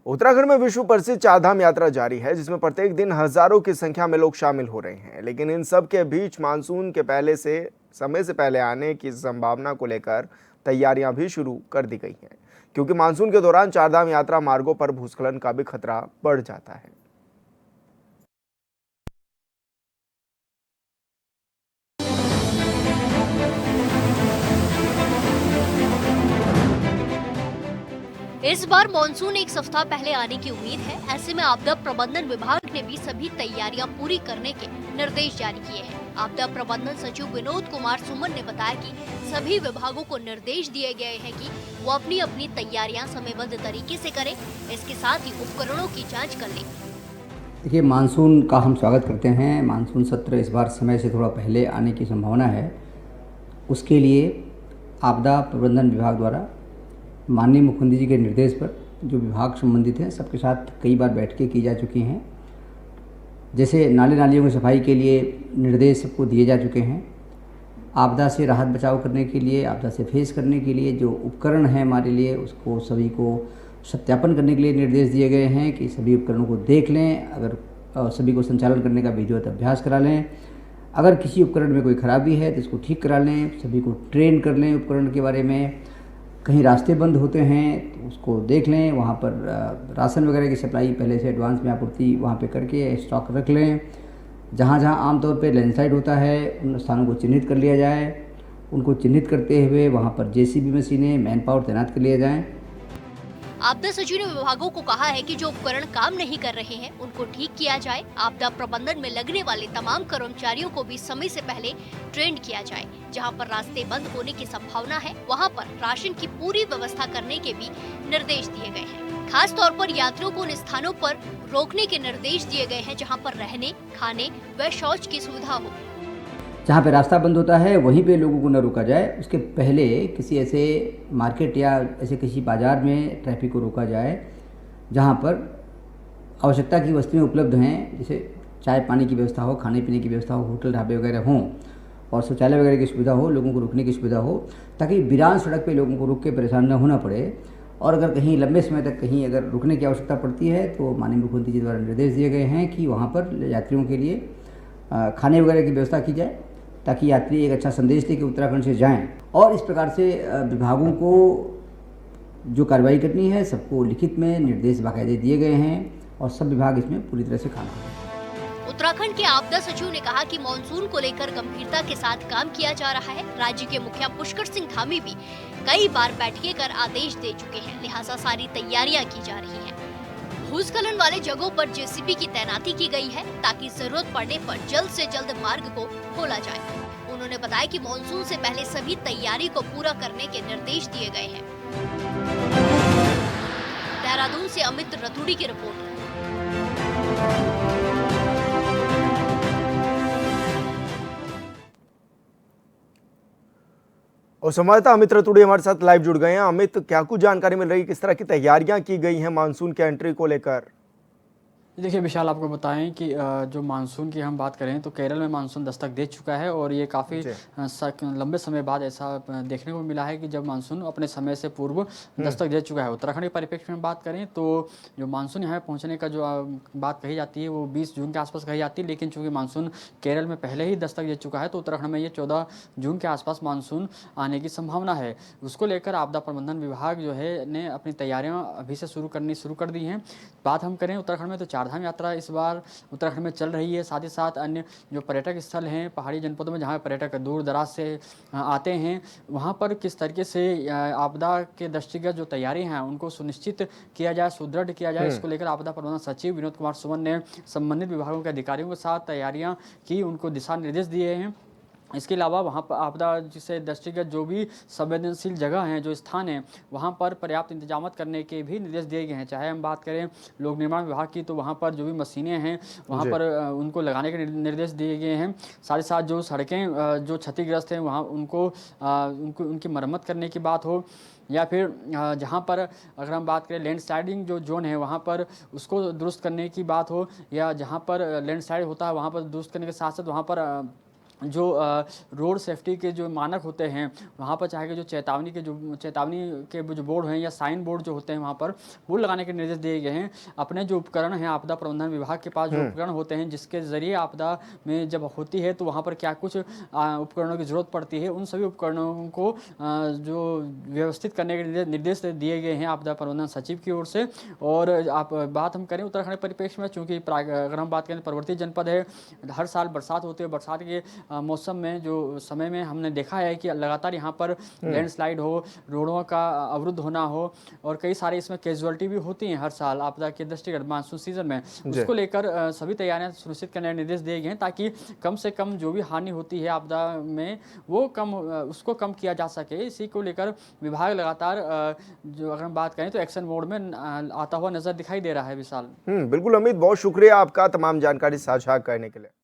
उत्तराखंड में विश्व प्रसिद्ध चारधाम यात्रा जारी है, जिसमें प्रत्येक दिन हजारों की संख्या में लोग शामिल हो रहे हैं। लेकिन इन सब के बीच मानसून के समय से पहले आने की संभावना को लेकर तैयारियां भी शुरू कर दी गई हैं, क्योंकि मानसून के दौरान चारधाम यात्रा मार्गों पर भूस्खलन का भी खतरा बढ़ जाता है। इस बार मॉनसून एक सप्ताह पहले आने की उम्मीद है। ऐसे में आपदा प्रबंधन विभाग ने भी सभी तैयारियां पूरी करने के निर्देश जारी किए हैं। आपदा प्रबंधन सचिव विनोद कुमार सुमन ने बताया कि सभी विभागों को निर्देश दिए गए हैं कि वो अपनी अपनी तैयारियां समयबद्ध तरीके से करें। इसके साथ ही उपकरणों की जाँच कर लें। देखिए, मानसून का हम स्वागत करते हैं। मानसून सत्र इस बार समय से थोड़ा पहले आने की संभावना है। उसके लिए आपदा प्रबंधन विभाग द्वारा माननीय मुख्यमंत्री जी के निर्देश पर जो विभाग संबंधित हैं सबके साथ कई बार बैठकें की जा चुकी हैं। जैसे नाले नालियों की सफाई के लिए निर्देश सबको दिए जा चुके हैं। आपदा से राहत बचाव करने के लिए, आपदा से फेस करने के लिए जो उपकरण हैं हमारे लिए, उसको सभी को सत्यापन करने के लिए निर्देश दिए गए हैं कि सभी उपकरणों को देख लें। अगर सभी को संचालन करने का विधिवत अभ्यास करा लें। अगर किसी उपकरण में कोई खराबी है तो इसको ठीक करा लें। सभी को ट्रेन कर लें उपकरण के बारे में। कहीं रास्ते बंद होते हैं तो उसको देख लें। वहाँ पर राशन वगैरह की सप्लाई पहले से एडवांस में आपूर्ति वहाँ पे करके स्टॉक रख लें। जहाँ जहाँ आमतौर पे लैंडस्लाइड होता है उन स्थानों को चिन्हित कर लिया जाए। उनको चिन्हित करते हुए वहाँ पर जेसीबी मशीनें, मैन पावर तैनात कर लिया जाए। आपदा सचिव ने विभागों को कहा है कि जो उपकरण काम नहीं कर रहे हैं उनको ठीक किया जाए। आपदा प्रबंधन में लगने वाले तमाम कर्मचारियों को भी समय से पहले ट्रेन किया जाए। जहां पर रास्ते बंद होने की संभावना है वहां पर राशन की पूरी व्यवस्था करने के भी निर्देश दिए गए हैं। खास तौर पर यात्रियों को उन स्थानों पर रोकने के निर्देश दिए गए हैं जहाँ पर रहने, खाने व शौच की सुविधा हो। जहाँ पे रास्ता बंद होता है वहीं पे लोगों को न रोका जाए। उसके पहले किसी ऐसे मार्केट या ऐसे किसी बाज़ार में ट्रैफिक को रोका जाए जहाँ पर आवश्यकता की वस्तुएं उपलब्ध हैं, जैसे चाय पानी की व्यवस्था हो, खाने पीने की व्यवस्था हो, होटल ढाबे वगैरह हों और शौचालय वगैरह की सुविधा हो, लोगों को रुकने की सुविधा हो, ताकि वीरान सड़क पर लोगों को रुक के परेशान न होना पड़े। और अगर कहीं लंबे समय तक कहीं अगर रुकने की आवश्यकता पड़ती है तो माननीय मुख्यमंत्री जी द्वारा निर्देश दिए गए हैं कि वहाँ पर यात्रियों के लिए खाने वगैरह की व्यवस्था की जाए, ताकि यात्री एक अच्छा संदेश लेकर उत्तराखंड से जाएं। और इस प्रकार से विभागों को जो कार्रवाई करनी है सबको लिखित में निर्देश बाकायदे दिए गए हैं और सब विभाग इसमें पूरी तरह से काम कर रहे हैं। उत्तराखंड के आपदा सचिव ने कहा कि मानसून को लेकर गंभीरता के साथ काम किया जा रहा है। राज्य के मुखिया पुष्कर सिंह धामी भी कई बार बैठकें कर आदेश दे चुके हैं, लिहाजा सारी तैयारियां की जा रही हैं। भूस्खलन वाले जगहों पर जेसीबी की तैनाती की गई है ताकि जरूरत पड़ने पर जल्द से जल्द मार्ग को खोला जाए। उन्होंने बताया कि मानसून से पहले सभी तैयारी को पूरा करने के निर्देश दिए गए हैं। देहरादून से अमित रतूड़ी की रिपोर्ट। और संवाददाता अमित रतूड़ी हमारे साथ लाइव जुड़ गए हैं। अमित, क्या कुछ जानकारी मिल रही है, किस तरह की तैयारियां की गई हैं मानसून के एंट्री को लेकर? देखिए विशाल, आपको बताएं कि जो मानसून की हम बात करें तो केरल में मानसून दस्तक दे चुका है और ये काफ़ी लंबे समय बाद ऐसा देखने को मिला है कि जब मानसून अपने समय से पूर्व दस्तक दे चुका है। उत्तराखंड के परिप्रेक्ष्य में बात करें तो जो मानसून यहाँ पहुँचने का जो बात कही जाती है वो 20 जून के आसपास कही जाती है, लेकिन चूँकि मानसून केरल में पहले ही दस्तक दे चुका है तो उत्तराखंड में ये 14 जून के आसपास मानसून आने की संभावना है। उसको लेकर आपदा प्रबंधन विभाग जो है ने अपनी तैयारियाँ अभी से शुरू कर दी हैं। बात हम करें उत्तराखंड में तो चारधाम यात्रा इस बार उत्तराखंड में चल रही है। साथ ही साथ अन्य जो पर्यटक स्थल हैं पहाड़ी जनपदों में, जहाँ पर्यटक दूर दराज से आते हैं, वहाँ पर किस तरीके से आपदा के दृष्टिगत जो तैयारी हैं उनको सुनिश्चित किया जाए, सुदृढ़ किया जाए, इसको लेकर आपदा प्रबंधन सचिव विनोद कुमार सुमन ने संबंधित विभागों के अधिकारियों के साथ तैयारियाँ की, उनको दिशा निर्देश दिए हैं। इसके अलावा वहाँ पर आपदा जिसे दृष्टिगत जो भी संवेदनशील जगह हैं, जो स्थान हैं, वहाँ पर पर्याप्त इंतजाम करने के भी निर्देश दिए गए हैं। चाहे हम बात करें लोक निर्माण विभाग की तो वहाँ पर जो भी मशीनें हैं वहाँ पर उनको लगाने के निर्देश दिए गए हैं। साथ ही साथ जो सड़कें जो क्षतिग्रस्त हैं वहाँ उनकी मरम्मत करने की बात हो, या फिर जहाँ पर अगर हम बात करें लैंडस्लाइडिंग जो जोन है वहाँ पर उसको दुरुस्त करने की बात हो, या जहाँ पर लैंडस्लाइड होता है वहाँ पर दुरुस्त करने के साथ साथ वहाँ पर जो रोड सेफ्टी के जो मानक होते हैं वहाँ पर चाहे जो चेतावनी के जो बोर्ड हैं या साइन बोर्ड जो होते हैं वहाँ पर वो लगाने के निर्देश दिए गए हैं। अपने जो उपकरण हैं आपदा प्रबंधन विभाग के पास जो उपकरण होते हैं जिसके ज़रिए आपदा में जब होती है तो वहाँ पर क्या कुछ उपकरणों की ज़रूरत पड़ती है, उन सभी उपकरणों को जो व्यवस्थित करने के निर्देश दिए गए हैं आपदा प्रबंधन सचिव की ओर से। और आप बात हम करें उत्तराखंड परिप्रेक्ष्य में, चूँकि अगर हम बात करें पर्वतीय जनपद है, हर साल बरसात होती है, बरसात के मौसम में जो समय में हमने देखा है कि लगातार यहाँ पर लैंडस्लाइड हो, रोडों का अवरुद्ध होना हो और कई सारे इसमें कैजुअलिटी भी होती हैं हर साल आपदा के दृष्टिगत मानसून सीजन में। उसको लेकर सभी तैयारियां सुनिश्चित करने के निर्देश दिए गए हैं ताकि कम से कम जो भी हानि होती है आपदा में वो उसको कम किया जा सके। इसी को लेकर विभाग लगातार जो अगर हम बात करें तो एक्शन मोड में आता हुआ नजर दिखाई दे रहा है। विशाल, बिल्कुल अमित, बहुत शुक्रिया आपका तमाम जानकारी साझा करने के लिए।